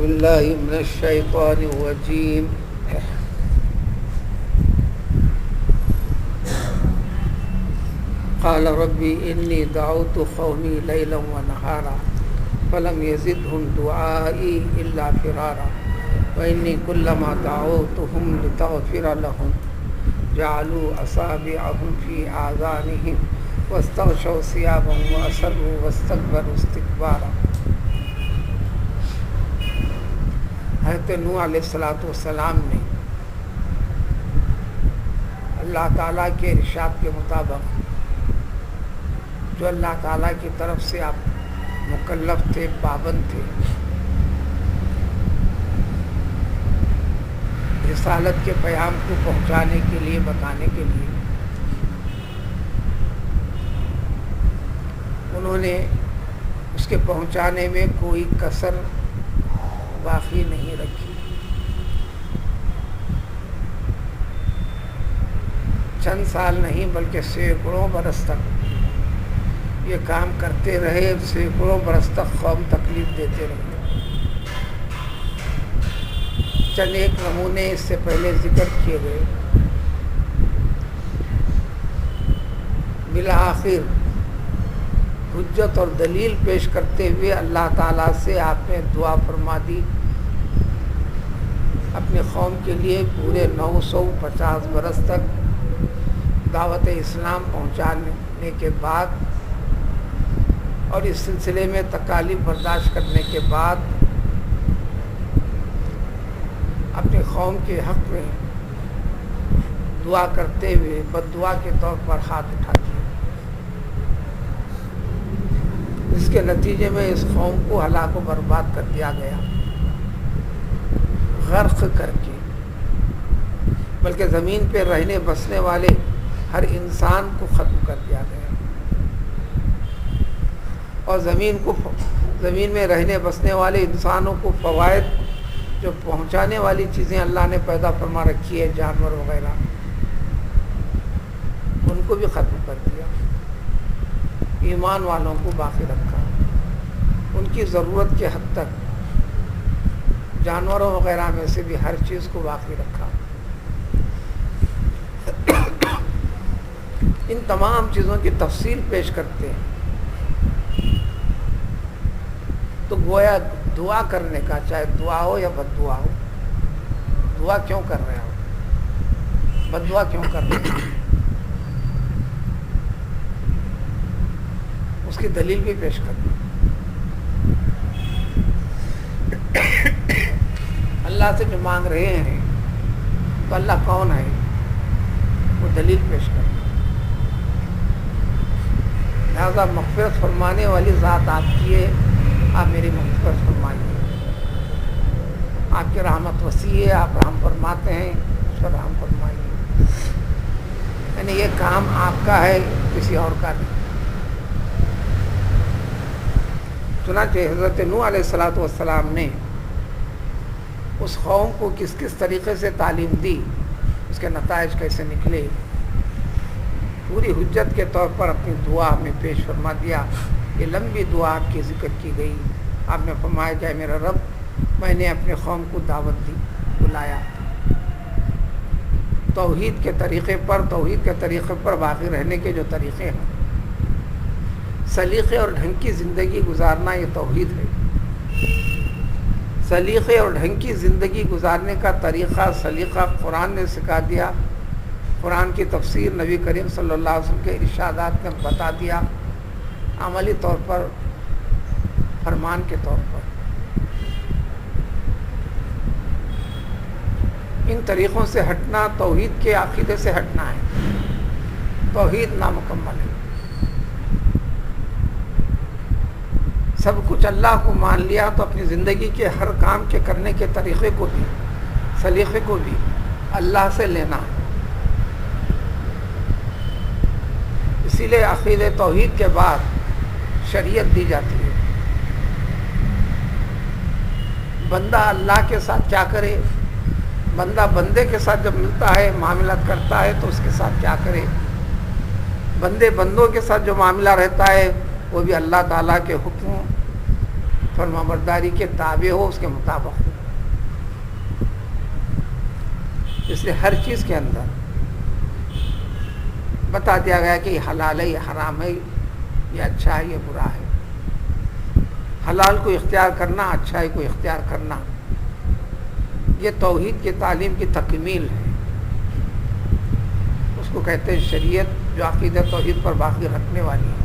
بالله من الشيطان الرجيم. قال ربي إني دعوت قومي ليلا ونهارا فلم يزدهم دعائي إلا فرارا وإني كلما دعوتهم لتغفر لهم جعلوا أصابعهم في آذانهم واستغشوا ثيابهم وأسروا واستكبروا استكبارا. حضرت نوح علیہ السلام نے اللہ تعالیٰ کے ارشاد کے مطابق جو اللہ تعالیٰ کی طرف سے آپ مکلف تھے، پابند تھے، رسالت کے پیام کو پہنچانے کے لیے، بتانے کے لیے، انہوں نے اس کے پہنچانے میں کوئی کسر باقی نہیں رکھی. چند سال نہیں بلکہ سینکڑوں برس تک یہ کام کرتے رہے. سینکڑوں برس تک قوم تکلیف دیتے رہے. چند ایک نمونے اس سے پہلے ذکر کیے گئے. بالآخر حجت اور دلیل پیش کرتے ہوئے اللہ تعالیٰ سے آپ نے دعا فرما دی. اپنے قوم کے لیے پورے 950 برس تک دعوت اسلام پہنچانے کے بعد اور اس سلسلے میں تکالیف برداشت کرنے کے بعد اپنے قوم کے حق میں دعا کرتے ہوئے بد دعا کے طور پر ہاتھ اٹھا دیا. اس کے نتیجے میں اس قوم کو ہلاک و برباد کر دیا گیا، غرق کر کے. بلکہ زمین پہ رہنے بسنے والے ہر انسان کو ختم کر دیا گیا. اور زمین میں رہنے بسنے والے انسانوں کو فوائد جو پہنچانے والی چیزیں اللہ نے پیدا فرما رکھی ہے، جانور وغیرہ، ان کو بھی ختم کر دیا. ایمان والوں کو باقی رکھا. ان کی ضرورت کے حد تک جانوروں وغیرہ میں سے بھی ہر چیز کو باقی رکھا. ان تمام چیزوں کی تفصیل پیش کرتے ہیں تو گویا دعا کرنے کا، چاہے دعا ہو یا بد دعا ہو، دعا کیوں کر رہے ہو، بد دعا کیوں کر رہے ہو، اس کی دلیل بھی پیش کرنا. اللہ سے جو مانگ رہے ہیں تو اللہ کون ہے، وہ دلیل پیش کرنا. لہذا مغفرت فرمانے والی ذات آپ کی ہے، آپ میری مغفرت فرمائیے. آپ کی رحمت وسیع ہے، آپ رحم فرماتے ہیں، اس پر رحم فرمائیے. یعنی یہ کام آپ کا ہے، کسی اور کا نہیں. چنانچہ حضرت نوح علیہ السلام نے اس قوم کو کس کس طریقے سے تعلیم دی، اس کے نتائج کیسے نکلے، پوری حجت کے طور پر اپنی دعا میں پیش فرما دیا. یہ لمبی دعا آپ کی ذکر کی گئی. آپ نے فرمایا کہ میرا رب، میں نے اپنے قوم کو دعوت دی، بلایا توحید کے طریقے پر باقی رہنے کے جو طریقے ہیں، سلیقے اور ڈھنگ کی زندگی گزارنا، یہ توحید ہے. سلیقے اور ڈھنگ کی زندگی گزارنے کا طریقہ، سلیقہ قرآن نے سکھا دیا. قرآن کی تفسیر نبی کریم صلی اللہ علیہ وسلم کے ارشادات نے بتا دیا، عملی طور پر، فرمان کے طور پر. ان طریقوں سے ہٹنا توحید کے عقیدے سے ہٹنا ہے. توحید نامکمل ہے. سب کچھ اللہ کو مان لیا تو اپنی زندگی کے ہر کام کے کرنے کے طریقے کو بھی، سلیقے کو بھی اللہ سے لینا. اسی لیے عقیدہ توحید کے بعد شریعت دی جاتی ہے. بندہ اللہ کے ساتھ کیا کرے، بندہ بندے کے ساتھ جب ملتا ہے، معاملات کرتا ہے، تو اس کے ساتھ کیا کرے. بندے بندوں کے ساتھ جو معاملہ رہتا ہے وہ بھی اللہ تعالیٰ کے حکموں فرمانبرداری کے تابع ہو، اس کے مطابق ہو. اس لیے ہر چیز کے اندر بتا دیا گیا کہ یہ حلال ہے، یہ حرام ہے، یہ اچھا ہے، یہ برا ہے. حلال کو اختیار کرنا، اچھائی کو اختیار کرنا، یہ توحید کی تعلیم کی تکمیل ہے. اس کو کہتے ہیں شریعت، جو عقیدہ توحید پر باقی رکھنے والی ہے.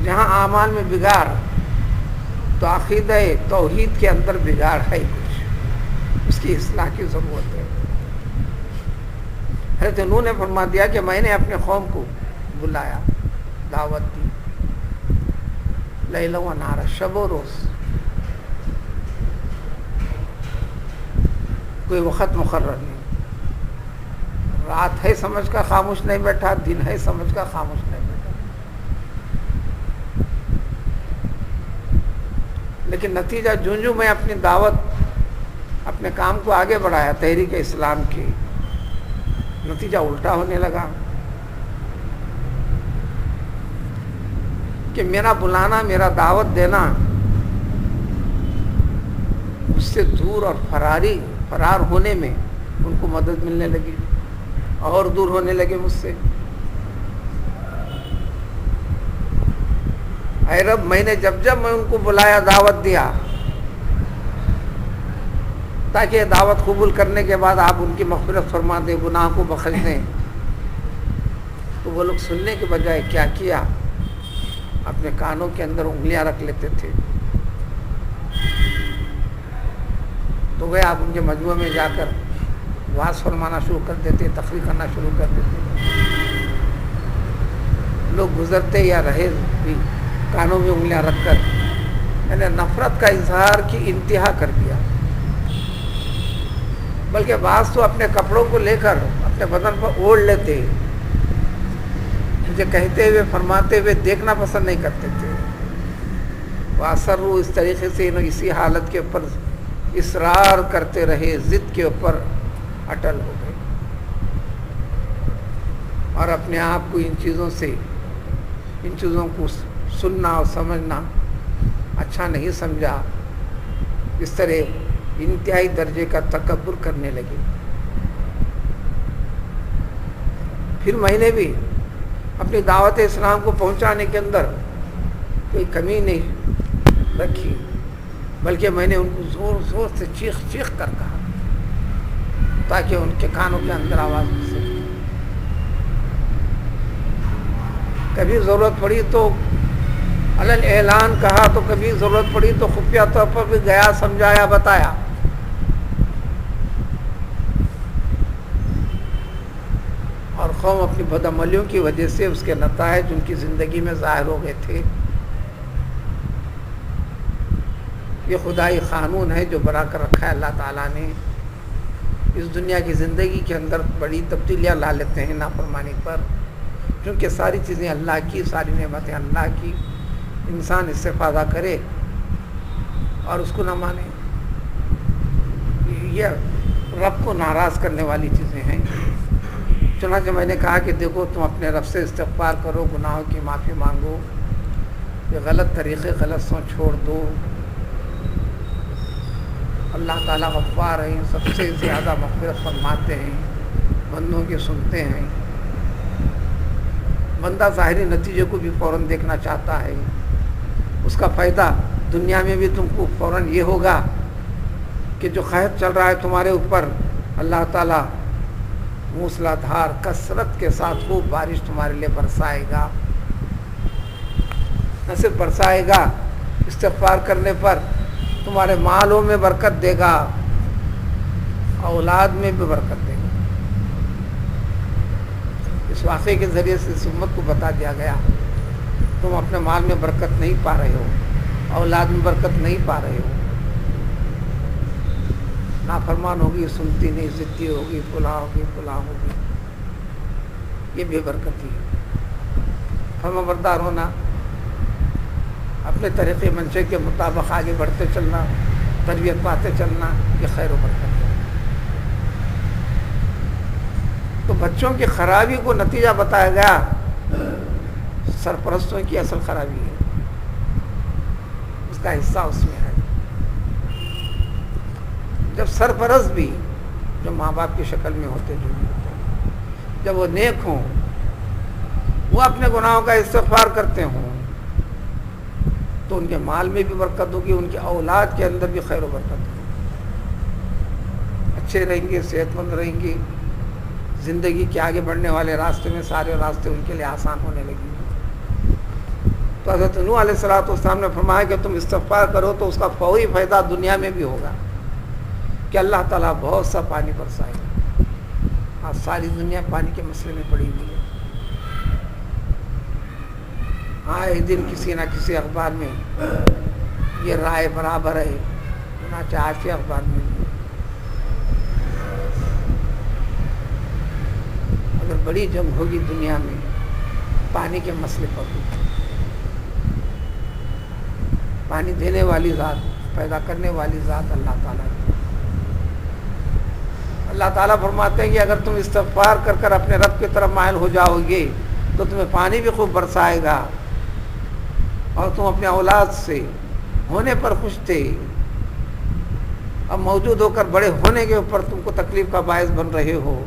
جہاں اعمال میں بگاڑ، تو عقیدہ توحید کے اندر بگاڑ ہے کچھ، اس کی اصلاح کی ضرورت ہے. حضرت نوح نے فرما دیا کہ میں نے اپنے قوم کو بلایا، دعوت دی، لیل و نہار، شب و روز، کوئی وقت مقرر نہیں. رات ہے سمجھ کر خاموش نہیں بیٹھا، دن ہے سمجھ کر خاموش نہیں بیٹھا. لیکن نتیجہ جوں میں اپنی دعوت، اپنے کام کو آگے بڑھایا تحریک اسلام کی، نتیجہ الٹا ہونے لگا کہ میرا بلانا، میرا دعوت دینا اس سے دور اور فرار ہونے میں ان کو مدد ملنے لگی، اور دور ہونے لگے مجھ سے. اے رب، میں نے جب میں ان کو بلایا، دعوت دیا، تاکہ یہ دعوت قبول کرنے کے بعد آپ ان کی مغفرت فرما دیں، گناہ کو بخش دیں، تو وہ لوگ سننے کے بجائے کیا کیا، اپنے کانوں کے اندر انگلیاں رکھ لیتے تھے. تو گئے آپ ان کے مجموعے میں جا کر واعظ فرمانا شروع کر دیتے، تقریر کرنا شروع کر دیتے. لوگ گزرتے یا رہے بھی کانوں میں انگلیاں رکھ کر، یعنی نفرت کا اظہار کی انتہا کر دیا. بلکہ بعض تو اپنے کپڑوں کو لے کر اپنے بدن پر اوڑھ لیتے، مجھے کہتے ہوئے فرماتے ہوئے دیکھنا پسند نہیں کرتے تھے. وَأَصَرُّوا، اس طریقے سے اسی حالت کے اوپر اصرار کرتے رہے، ضد کے اوپر اٹل ہو گئے، اور اپنے آپ کو ان چیزوں کو سننا اور سمجھنا اچھا نہیں سمجھا. اس طرح انتہائی درجے کا تکبر کرنے لگے. پھر میں نے بھی اپنی دعوت اسلام کو پہنچانے کے اندر کوئی کمی نہیں رکھی، بلکہ میں نے ان کو زور زور سے چیخ کر کہا تاکہ ان کے کانوں کے اندر آواز گھسے. کبھی ضرورت پڑی تو علل اعلان کہا، تو کبھی ضرورت پڑی تو خفیہ طور پر بھی گیا، سمجھایا، بتایا. اور قوم اپنی بدعملیوں کی وجہ سے اس کے نتائج ان کی زندگی میں ظاہر ہو گئے تھے. یہ خدائی قانون ہے جو بنا کر رکھا ہے اللہ تعالیٰ نے. اس دنیا کی زندگی کے اندر بڑی تبدیلیاں لا لیتے ہیں نافرمانی پر، کیونکہ ساری چیزیں اللہ کی، ساری نعمتیں اللہ کی. انسان اس سے فائدہ کرے اور اس کو نہ مانے، یہ رب کو ناراض کرنے والی چیزیں ہیں. چنانچہ میں نے کہا کہ دیکھو، تم اپنے رب سے استغفار کرو، گناہوں کی معافی مانگو، یہ غلط طریقے، غلط سوچ چھوڑ دو. اللہ تعالیٰ غفار ہیں، سب سے زیادہ مغفرت فرماتے ہیں، بندوں کی سنتے ہیں. بندہ ظاہری نتیجے کو بھی فوراً دیکھنا چاہتا ہے، اس کا فائدہ دنیا میں بھی تم کو فوراً یہ ہوگا کہ جو قحط چل رہا ہے تمہارے اوپر، اللہ تعالیٰ موسلا دھار کثرت کے ساتھ خوب بارش تمہارے لیے برسائے گا. نہ صرف برسائے گا، استغفار کرنے پر تمہارے مالوں میں برکت دے گا، اولاد میں بھی برکت دے گا. اس واقعے کے ذریعے سے اس امت کو بتا دیا گیا، تم اپنے مال میں برکت نہیں پا رہے ہو، اولاد میں برکت نہیں پا رہے ہو، نافرمان ہوگی، سنتی نہیں، ضدی ہوگی، فلاں ہوگی، یہ بے برکتی ہے. فرمانبردار ہونا، اپنے طریقے منشے کے مطابق آگے بڑھتے چلنا، تربیت پاتے چلنا، یہ خیر و برکت ہے. تو بچوں کی خرابی کو نتیجہ بتایا گیا، سرپرستوں کی اصل خرابی ہے. کا حصہ اس میں ہے. جب سرپرست بھی جو ماں باپ کی شکل میں ہوتے جو بھی ہوتے جب وہ نیک ہوں, وہ اپنے گناہوں کا استغفار کرتے ہوں, تو ان کے مال میں بھی برکت ہوگی, ان کی اولاد کے اندر بھی خیر و برکت ہوگی. اچھے رہیں گے, صحت مند رہیں گے, زندگی کے آگے بڑھنے والے راستے میں سارے راستے ان کے لیے آسان ہونے لگیں گے. تو حضرت نوح علیہ السلام نے فرمایا کہ تم استغفار کرو تو اس کا فوری فائدہ دنیا میں بھی ہوگا کہ اللہ تعالیٰ بہت سا پانی برسائے گا. آج ساری دنیا پانی کے مسئلے میں پڑی ہوئی ہے. آئے دن کسی نہ کسی اخبار میں یہ رائے برابر ہے, چنانچہ آج کے اخبار میں اگر بڑی جنگ ہوگی دنیا میں پانی کے مسئلے پر ہوگی. پانی دینے والی ذات, پیدا کرنے والی ذات اللہ تعالیٰ ہے. اللہ تعالیٰ فرماتے ہیں کہ اگر تم استغفار کر کر اپنے رب کی طرف مائل ہو جاؤ گے تو تمہیں پانی بھی خوب برسائے گا, اور تم اپنے اولاد سے ہونے پر خوش تھے, اب موجود ہو کر بڑے ہونے کے اوپر تم کو تکلیف کا باعث بن رہے ہو.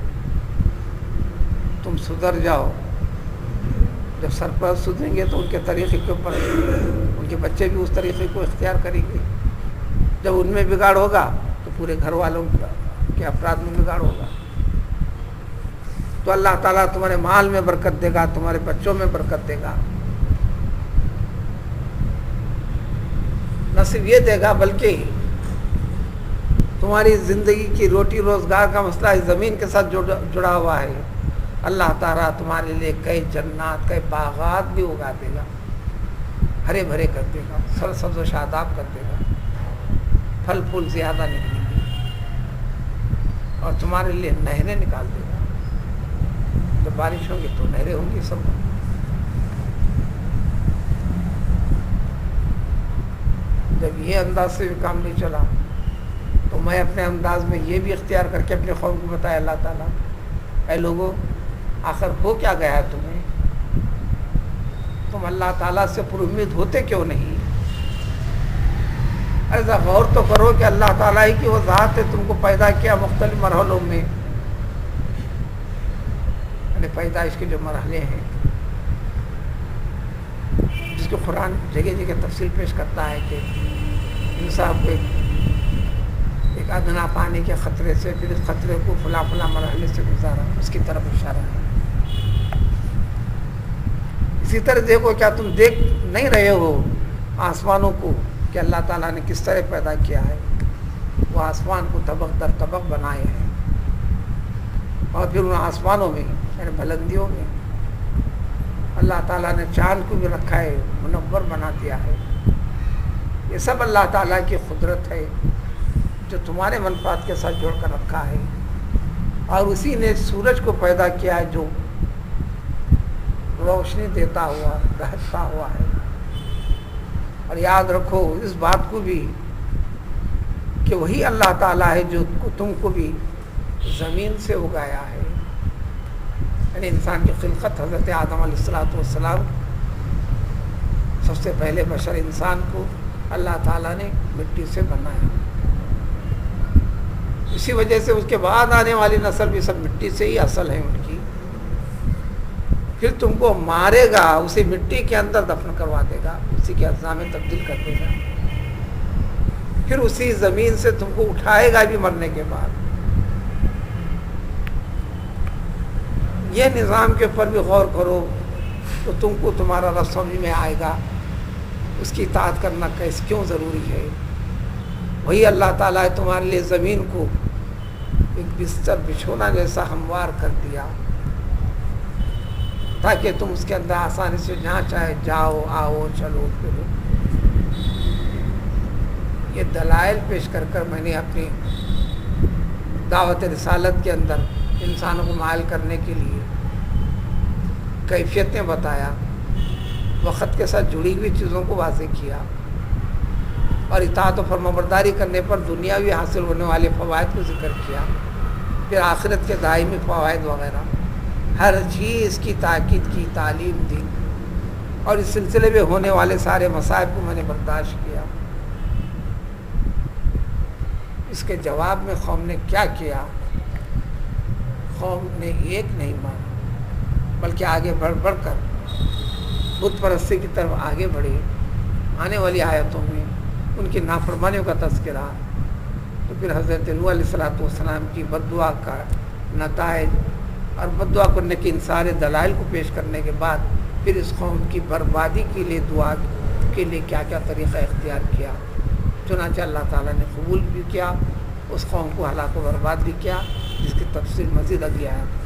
تم سدھر جاؤ. جب سرپرست سدھریں گے تو ان کے طریقے کے اوپر ان کے بچے بھی اس طریقے کو اختیار کریں گے. جب ان میں بگاڑ ہوگا تو پورے گھر والوں کے افراد میں بگاڑ ہوگا. تو اللہ تعالیٰ تمہارے مال میں برکت دے گا, تمہارے بچوں میں برکت دے گا. نہ صرف یہ دے گا بلکہ تمہاری زندگی کی روٹی روزگار کا مسئلہ اس زمین کے ساتھ جڑا ہوا ہے. اللہ تعالیٰ تمہارے لیے کئی جنات, کئی باغات بھی اگا دے گا, ہرے بھرے کر دے گا, سرسبز و شاداب کر دے گا, پھل پھول زیادہ نکلیں گے, اور تمہارے لیے نہریں نکال دے گا. جب بارش ہوگی تو نہریں ہوں گی سب. جب یہ انداز سے بھی کام نہیں چلا تو میں اپنے انداز میں یہ بھی اختیار کر کے اپنے قوم کو بتایا, اللہ تعالیٰ اے لوگوں آخر ہو کیا گیا تمہیں, تم اللہ تعالیٰ سے پر امید ہوتے کیوں نہیں؟ ایسا غور تو کرو کہ اللہ تعالیٰ ہی کی وہ ذات ہے, تم کو پیدا کیا مختلف مرحلوں میں. یعنی پیدائش کے جو مرحلے ہیں جس کو قرآن جگہ جگہ تفصیل پیش کرتا ہے کہ انسان کو ایک ادنا پانی کے خطرے سے, پھر اس خطرے کو فلاں فلاں مرحلے سے گزارا, اس کی طرف اشارہ ہے. اسی طرح دیکھو, کیا تم دیکھ نہیں رہے ہو آسمانوں کو کہ اللہ تعالیٰ نے کس طرح پیدا کیا ہے؟ وہ آسمان کو طبق در طبق بنائے ہیں, اور پھر ان آسمانوں میں یعنی بلندیوں میں اللہ تعالیٰ نے چاند کو بھی رکھا ہے, منور بنا دیا ہے. یہ سب اللہ تعالیٰ کی قدرت ہے جو تمہارے منفعات کے ساتھ جوڑ کر رکھا ہے. اور اسی نے سورج کو پیدا کیا ہے جو روشنی دیتا ہوا, دہتا ہوا ہے. اور یاد رکھو اس بات کو بھی کہ وہی اللہ تعالیٰ ہے جو تم کو بھی زمین سے اگایا ہے. یعنی انسان کی خلقت حضرت آدم علیہ السلام سب سے پہلے بشر انسان کو اللہ تعالیٰ نے مٹی سے بنایا. اسی وجہ سے اس کے بعد آنے والی نسل بھی سب مٹی سے ہی اصل ہے ان کی. پھر تم کو مارے گا, اسے مٹی کے اندر دفن کروا دے گا, اسی کے اجزاء میں تبدیل کر دے گا, پھر اسی زمین سے تم کو اٹھائے گا بھی مرنے کے بعد. یہ نظام کے اوپر بھی غور کرو تو تم کو تمہارا رب سمجھ میں آئے گا اس کی اطاعت کرنا کیوں ضروری ہے. وہی اللہ تعالیٰ نے تمہارے لیے زمین کو ایک بستر بچھونا جیسا ہموار کر دیا تاکہ تم اس کے اندر آسانی سے جہاں چاہے جاؤ, آؤ, چلو, پھرو. یہ دلائل پیش کر کر میں نے اپنی دعوت رسالت کے اندر انسانوں کو مائل کرنے کے لیے کیفیتیں بتایا, وقت کے ساتھ جڑی ہوئی چیزوں کو واضح کیا, اور اطاعت و فرمانبرداری کرنے پر دنیاوی حاصل ہونے والے فوائد کو ذکر کیا, پھر آخرت کے دائمی فوائد وغیرہ ہر چیز کی تاکید کی, تعلیم دی, اور اس سلسلے میں ہونے والے سارے مصائب کو میں نے برداشت کیا. اس کے جواب میں قوم نے کیا کیا؟ قوم نے ایک نہیں مانا بلکہ آگے بڑھ بڑھ کر بت پرستی کی طرف آگے بڑھے۔ آنے والی آیتوں میں ان کی نافرمانیوں کا تذکرہ، تو پھر حضرت نوح علیہ السلام کی بد دعا کا نتائج اور بد دعا کرنے کے ان سارے دلائل کو پیش کرنے کے بعد پھر اس قوم کی بربادی کے لیے دعا کے لیے کیا کیا طریقہ اختیار کیا، چنانچہ اللہ تعالیٰ نے قبول بھی کیا، اس قوم کو ہلاک و برباد بھی کیا، جس کی تفصیل مزید اگلی آیت